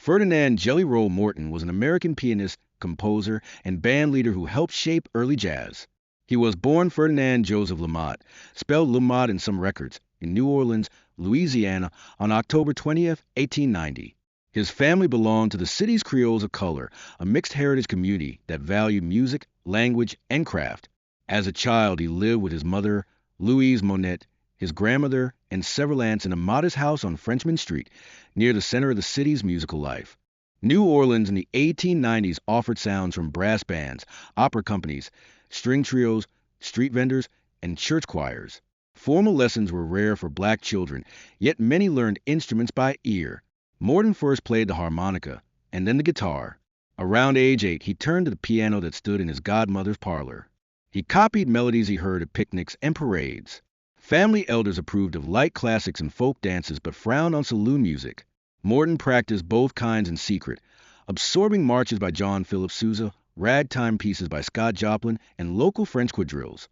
Ferdinand Jellyroll Morton was an American pianist, composer, and bandleader who helped shape early jazz. He was born Ferdinand Joseph Lamotte, spelled Lamotte in some records, in New Orleans, Louisiana, on October 20, 1890. His family belonged to the city's Creoles of color, a mixed heritage community that valued music, language, and craft. As a child, he lived with his mother, Louise Monette, his grandmother, and several aunts in a modest house on Frenchman Street, near the center of the city's musical life. New Orleans in the 1890s offered sounds from brass bands, opera companies, string trios, street vendors, and church choirs. Formal lessons were rare for black children, yet many learned instruments by ear. Morton first played the harmonica, and then the guitar. Around age 8, he turned to the piano that stood in his godmother's parlor. He copied melodies he heard at picnics and parades. Family elders approved of light classics and folk dances but frowned on saloon music. Morton practiced both kinds in secret, absorbing marches by John Philip Sousa, ragtime pieces by Scott Joplin, and local French quadrilles.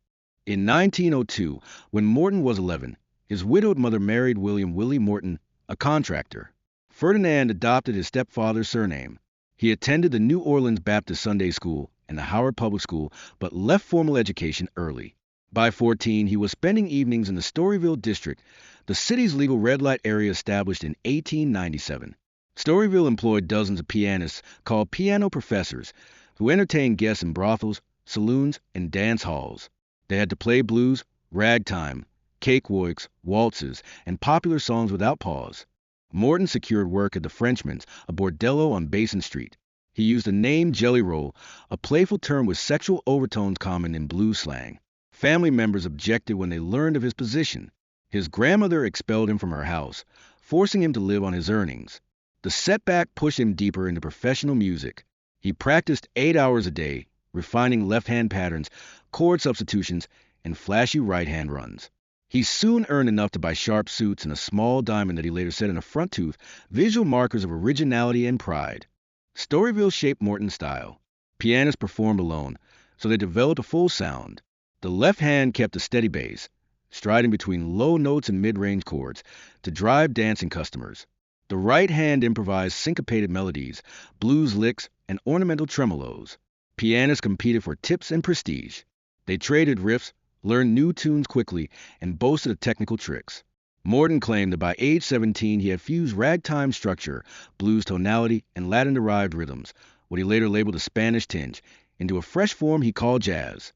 In 1902, when Morton was 11, his widowed mother married William Willie Morton, a contractor. Ferdinand adopted his stepfather's surname. He attended the New Orleans Baptist Sunday School and the Howard Public School, but left formal education early. By 14, he was spending evenings in the Storyville district, the city's legal red light area established in 1897. Storyville employed dozens of pianists called piano professors who entertained guests in brothels, saloons, and dance halls. They had to play blues, ragtime, cakewalks, waltzes, and popular songs without pause. Morton secured work at the Frenchman's, a bordello on Basin Street. He used the name Jellyroll, a playful term with sexual overtones common in blues slang. Family members objected when they learned of his position. His grandmother expelled him from her house, forcing him to live on his earnings. The setback pushed him deeper into professional music. He practiced 8 hours a day, refining left-hand patterns, chord substitutions, and flashy right-hand runs. He soon earned enough to buy sharp suits and a small diamond that he later set in a front tooth, visual markers of originality and pride. Storyville shaped Morton's style. Pianists performed alone, so they developed a full sound. The left hand kept a steady bass, striding between low notes and mid-range chords to drive dancing customers. The right hand improvised syncopated melodies, blues licks, and ornamental tremolos. Pianists competed for tips and prestige. They traded riffs, learned new tunes quickly, and boasted of technical tricks. Morton claimed that by age 17 he had fused ragtime structure, blues tonality, and Latin-derived rhythms, what he later labeled a Spanish tinge, into a fresh form he called jazz.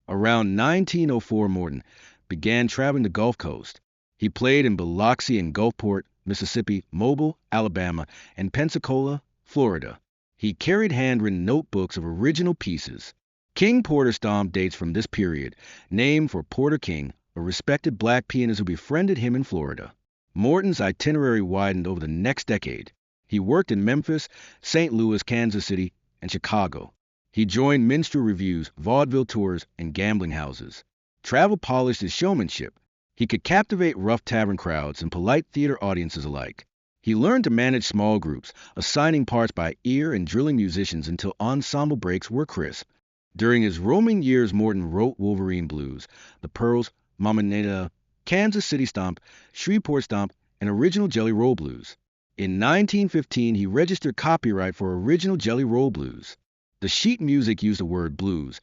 Around 1904, Morton began traveling the Gulf Coast. He played in Biloxi and Gulfport, Mississippi, Mobile, Alabama, and Pensacola, Florida. He carried handwritten notebooks of original pieces. King Porter Stomp dates from this period, named for Porter King, a respected black pianist who befriended him in Florida. Morton's itinerary widened over the next decade. He worked in Memphis, St. Louis, Kansas City, and Chicago. He joined minstrel reviews, vaudeville tours, and gambling houses. Travel polished his showmanship. He could captivate rough tavern crowds and polite theater audiences alike. He learned to manage small groups, assigning parts by ear and drilling musicians until ensemble breaks were crisp. During his roaming years, Morton wrote Wolverine Blues, The Pearls, Mama Nada, Kansas City Stomp, Shreveport Stomp, and original Jelly Roll Blues. In 1915, he registered copyright for original Jelly Roll Blues. The sheet music used the word blues,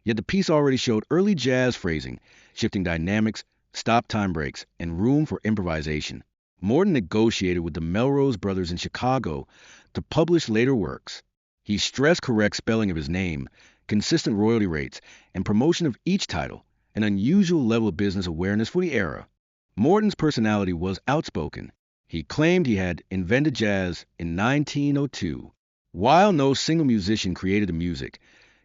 yet the piece already showed early jazz phrasing, shifting dynamics, stop time breaks, and room for improvisation. Morton negotiated with the Melrose Brothers in Chicago to publish later works. He stressed correct spelling of his name, consistent royalty rates, and promotion of each title, an unusual level of business awareness for the era. Morton's personality was outspoken. He claimed he had invented jazz in 1902. While no single musician created the music,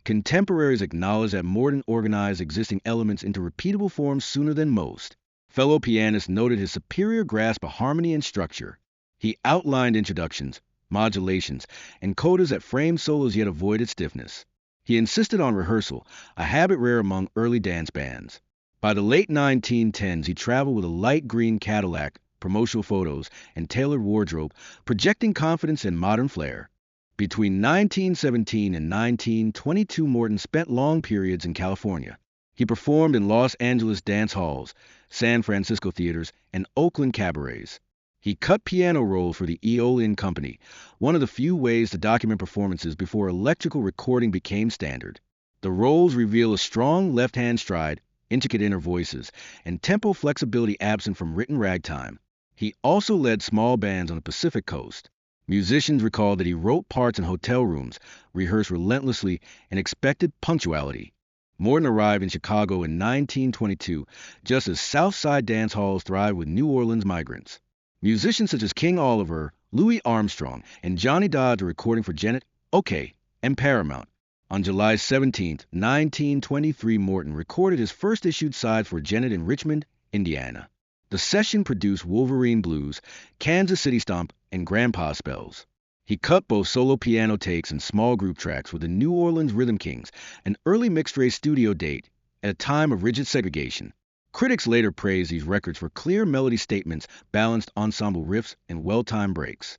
contemporaries acknowledged that Morton organized existing elements into repeatable forms sooner than most. Fellow pianists noted his superior grasp of harmony and structure. He outlined introductions, modulations, and codas that framed solos yet avoided stiffness. He insisted on rehearsal, a habit rare among early dance bands. By the late 1910s, he traveled with a light green Cadillac, promotional photos, and tailored wardrobe, projecting confidence and modern flair. Between 1917 and 1922, Morton spent long periods in California. He performed in Los Angeles dance halls, San Francisco theaters, and Oakland cabarets. He cut piano rolls for the Aeolian Company, one of the few ways to document performances before electrical recording became standard. The rolls reveal a strong left-hand stride, intricate inner voices, and tempo flexibility absent from written ragtime. He also led small bands on the Pacific Coast. Musicians recall that he wrote parts in hotel rooms, rehearsed relentlessly, and expected punctuality. Morton arrived in Chicago in 1922, just as South Side dance halls thrived with New Orleans migrants. Musicians such as King Oliver, Louis Armstrong, and Johnny Dodds were recording for Janet, OK, and Paramount. On July 17, 1923, Morton recorded his first issued side for Janet in Richmond, Indiana. The session produced Wolverine Blues, Kansas City Stomp, and Grandpa Spells. He cut both solo piano takes and small group tracks with the New Orleans Rhythm Kings, an early mixed-race studio date at a time of rigid segregation. Critics later praised these records for clear melody statements, balanced ensemble riffs, and well-timed breaks.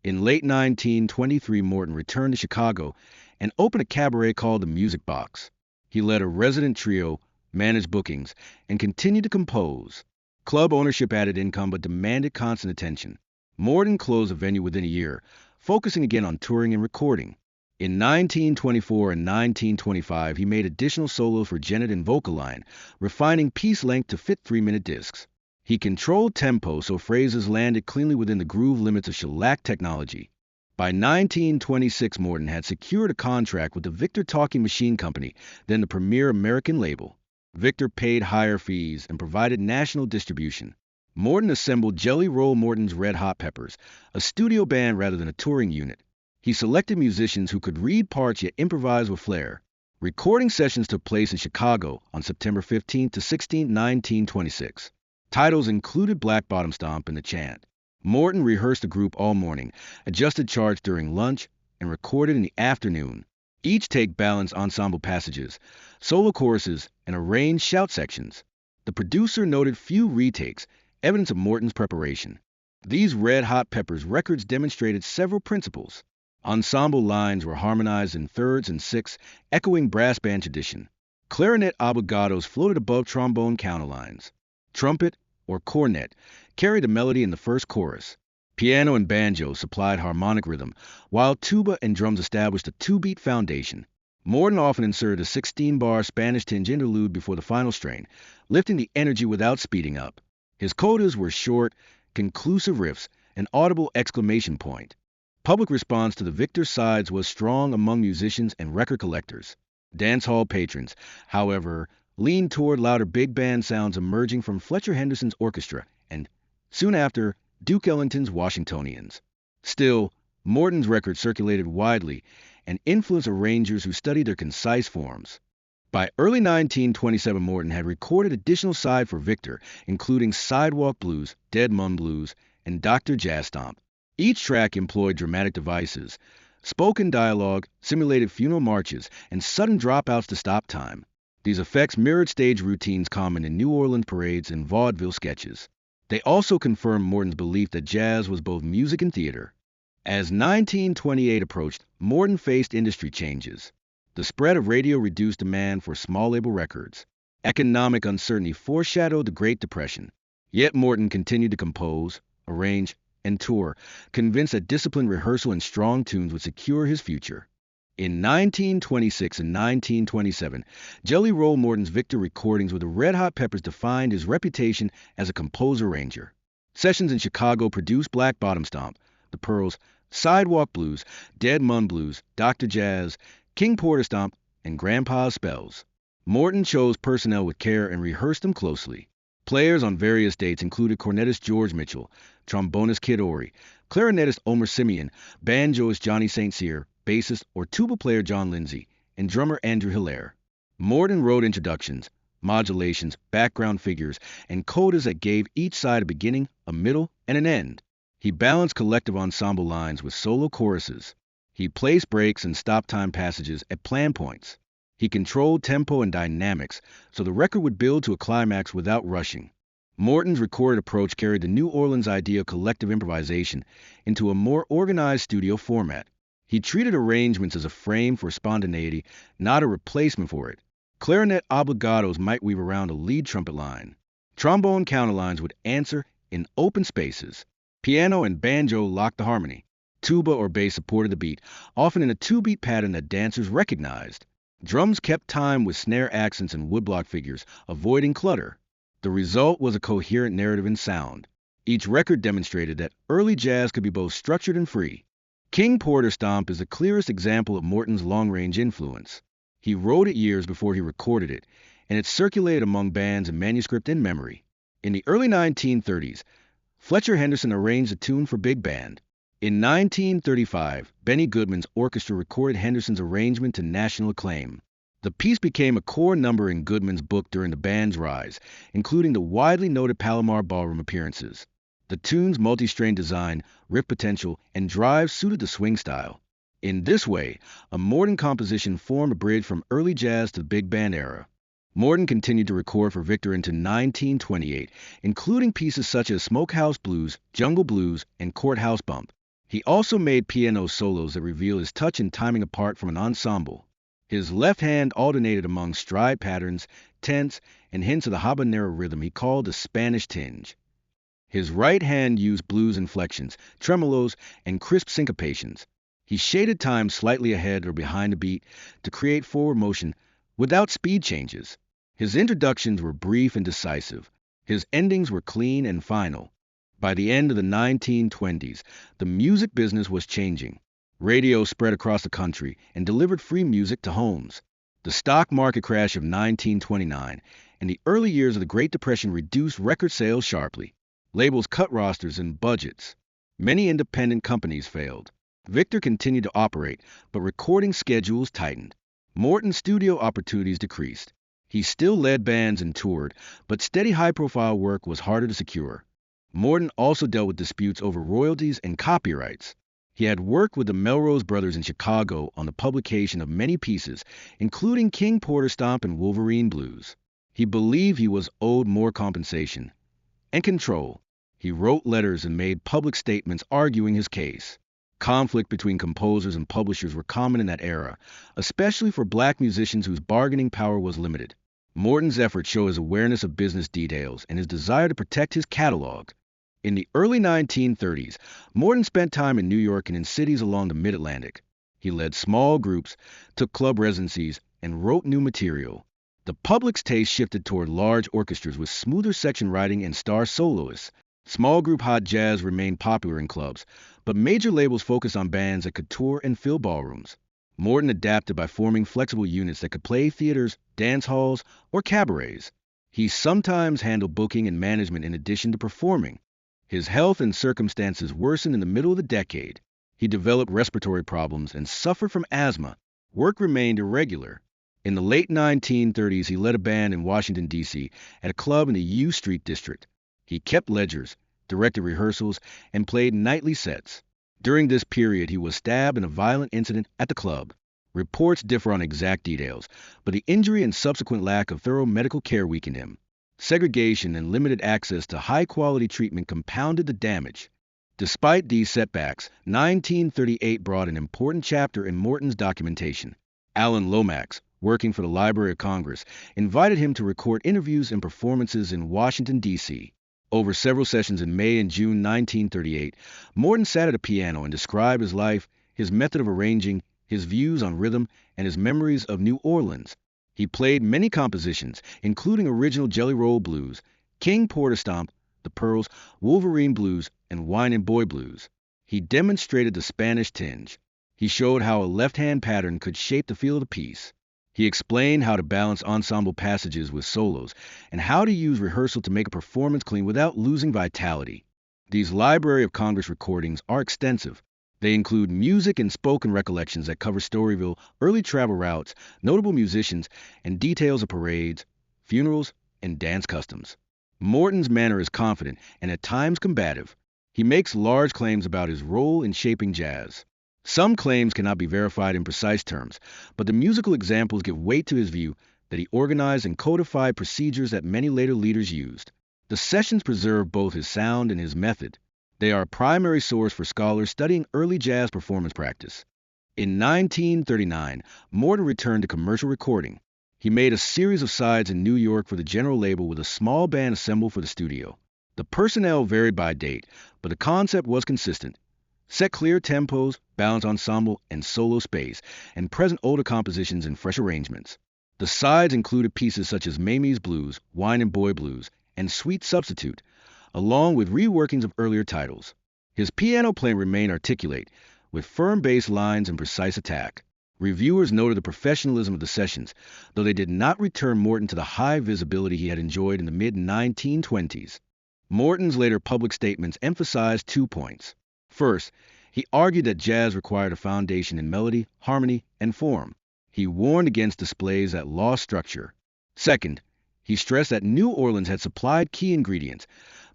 In late 1923, Morton returned to Chicago and opened a cabaret called the Music Box. He led a resident trio, managed bookings, and continued to compose. Club ownership added income but demanded constant attention. Morton closed the venue within a year, focusing again on touring and recording. In 1924 and 1925, he made additional solos for Janet and Vocaline, refining piece length to fit 3-minute discs. He controlled tempo so phrases landed cleanly within the groove limits of shellac technology. By 1926, Morton had secured a contract with the Victor Talking Machine Company, then the premier American label. Victor paid higher fees and provided national distribution. Morton assembled Jellyroll Morton's Red Hot Peppers, a studio band rather than a touring unit. He selected musicians who could read parts yet improvise with flair. Recording sessions took place in Chicago on September 15 to 16, 1926. Titles included Black Bottom Stomp and The Chant. Morton rehearsed the group all morning, adjusted charts during lunch, and recorded in the afternoon. Each take balanced ensemble passages, solo choruses, and arranged shout sections. The producer noted few retakes, evidence of Morton's preparation. These Red Hot Peppers records demonstrated several principles. Ensemble lines were harmonized in thirds and sixths, echoing brass band tradition. Clarinet obligatos floated above trombone counterlines. Trumpet, or cornet, carried the melody in the first chorus. Piano and banjo supplied harmonic rhythm, while tuba and drums established a 2-beat foundation. Morton often inserted a 16-bar Spanish tinge interlude before the final strain, lifting the energy without speeding up. His codas were short, conclusive riffs, an audible exclamation point. Public response to the Victor sides was strong among musicians and record collectors. Dance hall patrons, however, leaned toward louder big band sounds emerging from Fletcher Henderson's orchestra and, soon after, Duke Ellington's Washingtonians. Still, Morton's records circulated widely and influenced arrangers who studied their concise forms. By early 1927, Morton had recorded additional sides for Victor, including Sidewalk Blues, Dead Mum Blues, and Dr. Jazz Stomp. Each track employed dramatic devices, spoken dialogue, simulated funeral marches, and sudden dropouts to stop time. These effects mirrored stage routines common in New Orleans parades and vaudeville sketches. They also confirmed Morton's belief that jazz was both music and theater. As 1928 approached, Morton faced industry changes. The spread of radio reduced demand for small label records. Economic uncertainty foreshadowed the Great Depression. Yet Morton continued to compose, arrange, and tour, convinced that disciplined rehearsal and strong tunes would secure his future. In 1926 and 1927, Jellyroll Morton's Victor recordings with the Red Hot Peppers defined his reputation as a composer-arranger. Sessions in Chicago produced Black Bottom Stomp, The Pearls, Sidewalk Blues, Dead Mum Blues, Dr. Jazz, King Porter Stomp, and Grandpa Spells. Morton chose personnel with care and rehearsed them closely. Players on various dates included cornetist George Mitchell, trombonist Kid Ory, clarinetist Omer Simeon, banjoist Johnny St. Cyr, bassist or tuba player John Lindsay, and drummer Andrew Hilaire. Morton wrote introductions, modulations, background figures, and codas that gave each side a beginning, a middle, and an end. He balanced collective ensemble lines with solo choruses. He placed breaks and stop-time passages at plan points. He controlled tempo and dynamics, so the record would build to a climax without rushing. Morton's recorded approach carried the New Orleans idea of collective improvisation into a more organized studio format. He treated arrangements as a frame for spontaneity, not a replacement for it. Clarinet obligatos might weave around a lead trumpet line. Trombone counterlines would answer in open spaces. Piano and banjo locked the harmony. Tuba or bass supported the beat, often in a two-beat pattern that dancers recognized. Drums kept time with snare accents and woodblock figures, avoiding clutter. The result was a coherent narrative in sound. Each record demonstrated that early jazz could be both structured and free. King Porter Stomp is the clearest example of Morton's long-range influence. He wrote it years before he recorded it, and it circulated among bands and manuscript in memory. In the early 1930s, Fletcher Henderson arranged a tune for big band. In 1935, Benny Goodman's orchestra recorded Henderson's arrangement to national acclaim. The piece became a core number in Goodman's book during the band's rise, including the widely noted Palomar Ballroom appearances. The tune's multi-strain design, riff potential, and drive suited the swing style. In this way, a Morton composition formed a bridge from early jazz to the big band era. Morton continued to record for Victor into 1928, including pieces such as Smokehouse Blues, Jungle Blues, and Courthouse Bump. He also made piano solos that reveal his touch and timing apart from an ensemble. His left hand alternated among stride patterns, tense, and hints of the habanero rhythm he called the Spanish tinge. His right hand used blues inflections, tremolos, and crisp syncopations. He shaded time slightly ahead or behind the beat to create forward motion without speed changes. His introductions were brief and decisive. His endings were clean and final. By the end of the 1920s, the music business was changing. Radio spread across the country and delivered free music to homes. The stock market crash of 1929 and the early years of the Great Depression reduced record sales sharply. Labels cut rosters and budgets. Many independent companies failed. Victor continued to operate, but recording schedules tightened. Morton's studio opportunities decreased. He still led bands and toured, but steady high-profile work was harder to secure. Morton also dealt with disputes over royalties and copyrights. He had worked with the Melrose Brothers in Chicago on the publication of many pieces, including King Porter Stomp and Wolverine Blues. He believed he was owed more compensation and control. He wrote letters and made public statements arguing his case. Conflict between composers and publishers were common in that era, especially for black musicians whose bargaining power was limited. Morton's efforts show his awareness of business details and his desire to protect his catalog. In the early 1930s, Morton spent time in New York and in cities along the Mid-Atlantic. He led small groups, took club residencies, and wrote new material. The public's taste shifted toward large orchestras with smoother section writing and star soloists. Small group hot jazz remained popular in clubs, but major labels focused on bands that could tour and fill ballrooms. Morton adapted by forming flexible units that could play theaters, dance halls, or cabarets. He sometimes handled booking and management in addition to performing. His health and circumstances worsened in the middle of the decade. He developed respiratory problems and suffered from asthma. Work remained irregular. In the late 1930s, he led a band in Washington, D.C. at a club in the U Street district. He kept ledgers, directed rehearsals, and played nightly sets. During this period, he was stabbed in a violent incident at the club. Reports differ on exact details, but the injury and subsequent lack of thorough medical care weakened him. Segregation and limited access to high-quality treatment compounded the damage. Despite these setbacks, 1938 brought an important chapter in Morton's documentation. Alan Lomax, working for the Library of Congress, invited him to record interviews and performances in Washington, D.C. Over several sessions in May and June 1938, Morton sat at a piano and described his life, his method of arranging, his views on rhythm, and his memories of New Orleans. He played many compositions, including original Jellyroll blues, King Porter Stomp, The Pearls, Wolverine Blues, and Wine and Boy Blues. He demonstrated the Spanish tinge. He showed how a left-hand pattern could shape the feel of the piece. He explained how to balance ensemble passages with solos, and how to use rehearsal to make a performance clean without losing vitality. These Library of Congress recordings are extensive. They include music and spoken recollections that cover Storyville, early travel routes, notable musicians, and details of parades, funerals, and dance customs. Morton's manner is confident and at times combative. He makes large claims about his role in shaping jazz. Some claims cannot be verified in precise terms, but the musical examples give weight to his view that he organized and codified procedures that many later leaders used. The sessions preserve both his sound and his method. They are a primary source for scholars studying early jazz performance practice. In 1939, Morton returned to commercial recording. He made a series of sides in New York for the General label with a small band assembled for the studio. The personnel varied by date, but the concept was consistent. Set clear tempos, balanced ensemble and solo space, and present older compositions in fresh arrangements. The sides included pieces such as Mamie's Blues, Wine and Boy Blues, and Sweet Substitute, along with reworkings of earlier titles. His piano playing remained articulate, with firm bass lines and precise attack. Reviewers noted the professionalism of the sessions, though they did not return Morton to the high visibility he had enjoyed in the mid-1920s. Morton's later public statements emphasized 2 points. First, he argued that jazz required a foundation in melody, harmony, and form. He warned against displays that lost structure. Second, he stressed that New Orleans had supplied key ingredients: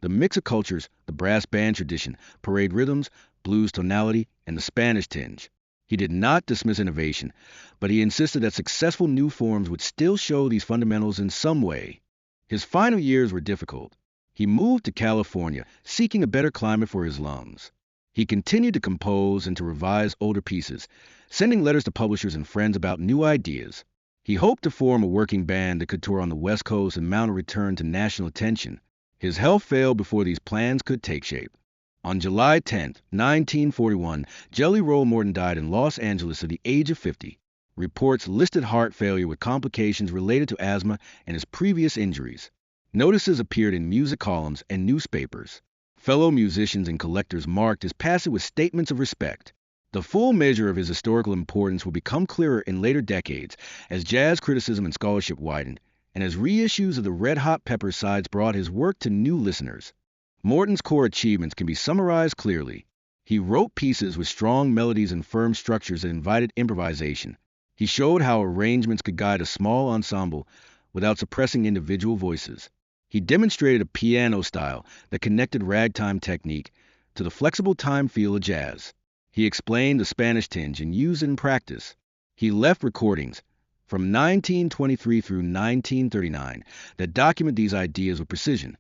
the mix of cultures, the brass band tradition, parade rhythms, blues tonality, and the Spanish tinge. He did not dismiss innovation, but he insisted that successful new forms would still show these fundamentals in some way. His final years were difficult. He moved to California, seeking a better climate for his lungs. He continued to compose and to revise older pieces, sending letters to publishers and friends about new ideas. He hoped to form a working band that could tour on the West Coast and mount a return to national attention. His health failed before these plans could take shape. On July 10, 1941, Jellyroll Morton died in Los Angeles at the age of 50. Reports listed heart failure with complications related to asthma and his previous injuries. Notices appeared in music columns and newspapers. Fellow musicians and collectors marked his passing with statements of respect. The full measure of his historical importance will become clearer in later decades as jazz criticism and scholarship widened, and as reissues of the Red Hot Pepper sides brought his work to new listeners. Morton's core achievements can be summarized clearly. He wrote pieces with strong melodies and firm structures that invited improvisation. He showed how arrangements could guide a small ensemble without suppressing individual voices. He demonstrated a piano style that connected ragtime technique to the flexible time feel of jazz. He explained the Spanish tinge and used it in practice. He left recordings from 1923 through 1939 that document these ideas with precision.